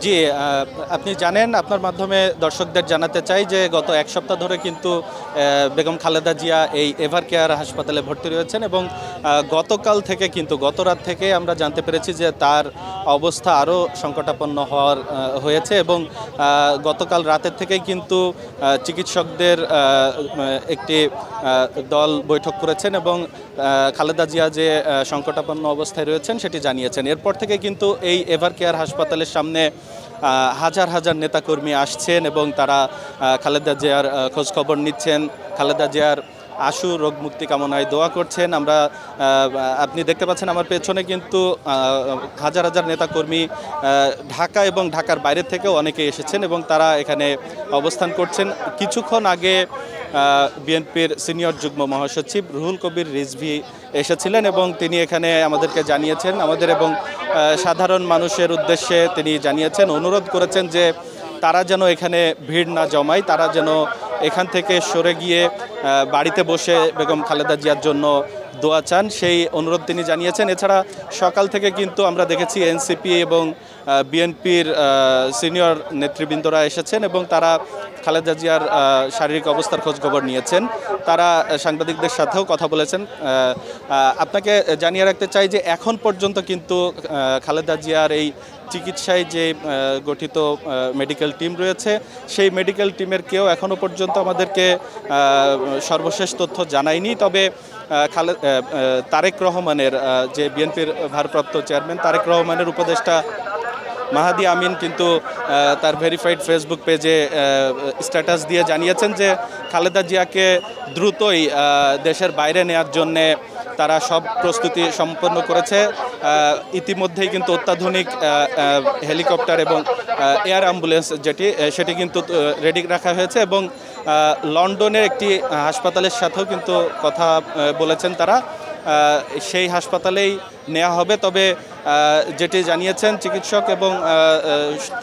জি, আপনি জানেন, আপনার মাধ্যমে দর্শকদের জানাতে চাই যে গত এক সপ্তাহ ধরে কিন্তু বেগম খালেদা জিয়া এই এভার কেয়ার হাসপাতালে ভর্তি রয়েছেন এবং গতকাল থেকে কিন্তু গত রাত থেকে আমরা জানতে পেরেছি যে তার অবস্থা আরও সংকটাপন্ন হয়েছে এবং গতকাল রাতের থেকেই কিন্তু চিকিৎসকদের একটি দল বৈঠক করেছেন এবং খালেদা জিয়া যে সংকটাপন্ন অবস্থায় রয়েছেন সেটি জানিয়েছেন। এরপর থেকে কিন্তু এই এভার কেয়ার হাসপাতালের সামনে হাজার হাজার নেতাকর্মী আসছেন এবং তারা খালেদা জিয়ার খোঁজখবর নিচ্ছেন, খালেদা জিয়ার আশু রোগ মুক্তি কামনায় দোয়া করছেন। আপনি দেখতে পাচ্ছেন আমার পেছনে কিন্তু হাজার হাজার নেতাকর্মী ঢাকা এবং ঢাকার বাইরে থেকেও অনেকে এসেছেন এবং তারা এখানে অবস্থান করছেন। কিছুক্ষণ আগে বিএনপির সিনিয়র যুগ্ম মহাসচিব রুহুল কবির রিজভী এসেছিলেন এবং তিনি এখানে আমাদেরকে জানিয়েছেন, আমাদের এবং সাধারণ মানুষের উদ্দেশ্যে তিনি জানিয়েছেন, অনুরোধ করেছেন যে তারা যেন এখানে ভিড় না জমায়, তারা যেন এখান থেকে সরে গিয়ে বাড়িতে বসে বেগম খালেদা জিয়ার জন্য দোয়া চান, সেই অনুরোধ তিনি জানিয়েছেন। এছাড়া সকাল থেকে কিন্তু আমরা দেখেছি এনসিপি এবং বিএনপির সিনিয়র নেতৃবৃন্দরা এসেছেন এবং তারা খালেদা জিয়ার শারীরিক অবস্থার খোঁজখবর নিয়েছেন, তারা সাংবাদিকদের সাথেও কথা বলেছেন। আপনাকে জানিয়ে রাখতে চাই যে এখন পর্যন্ত কিন্তু খালেদা জিয়ার এই চিকিৎসায় যে গঠিত মেডিকেল টিম রয়েছে সেই মেডিকেল টিমের কেউ এখনও পর্যন্ত আমাদেরকে সর্বশেষ তথ্য জানায়নি। তবে তারেক রহমানের যে বিএনপির ভারপ্রাপ্ত চেয়ারম্যান তারেক রহমানের উপদেষ্টা মাহাদি আমিন কিন্তু তার ভেরিফাইড ফেসবুক পেজে স্ট্যাটাস দিয়ে জানিয়েছেন যে খালেদা জিয়াকে দ্রুতই দেশের বাইরে নেওয়ার জন্যে তারা সব প্রস্তুতি সম্পন্ন করেছে। ইতিমধ্যেই কিন্তু অত্যাধুনিক হেলিকপ্টার এবং এয়ার অ্যাম্বুলেন্স সেটি কিন্তু রেডি রাখা হয়েছে এবং লন্ডনের একটি হাসপাতালের সাথেও কিন্তু কথা বলেছেন তারা, সেই হাসপাতালেই নেওয়া হবে। তবে যেটি জানিয়েছেন চিকিৎসক এবং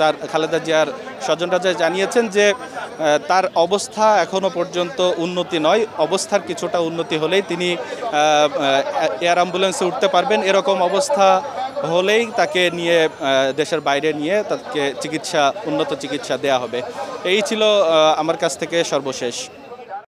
তার খালেদা জিয়ার স্বজনরা জানিয়েছেন যে তার অবস্থা এখনও পর্যন্ত উন্নতি নয়, অবস্থার কিছুটা উন্নতি হলেই তিনি এয়ার অ্যাম্বুলেন্সে উঠতে পারবেন। এরকম অবস্থা হলেই তাকে নিয়ে দেশের বাইরে নিয়ে তাকে উন্নত চিকিৎসা দেয়া হবে। এই ছিল আমার কাছ থেকে সর্বশেষ।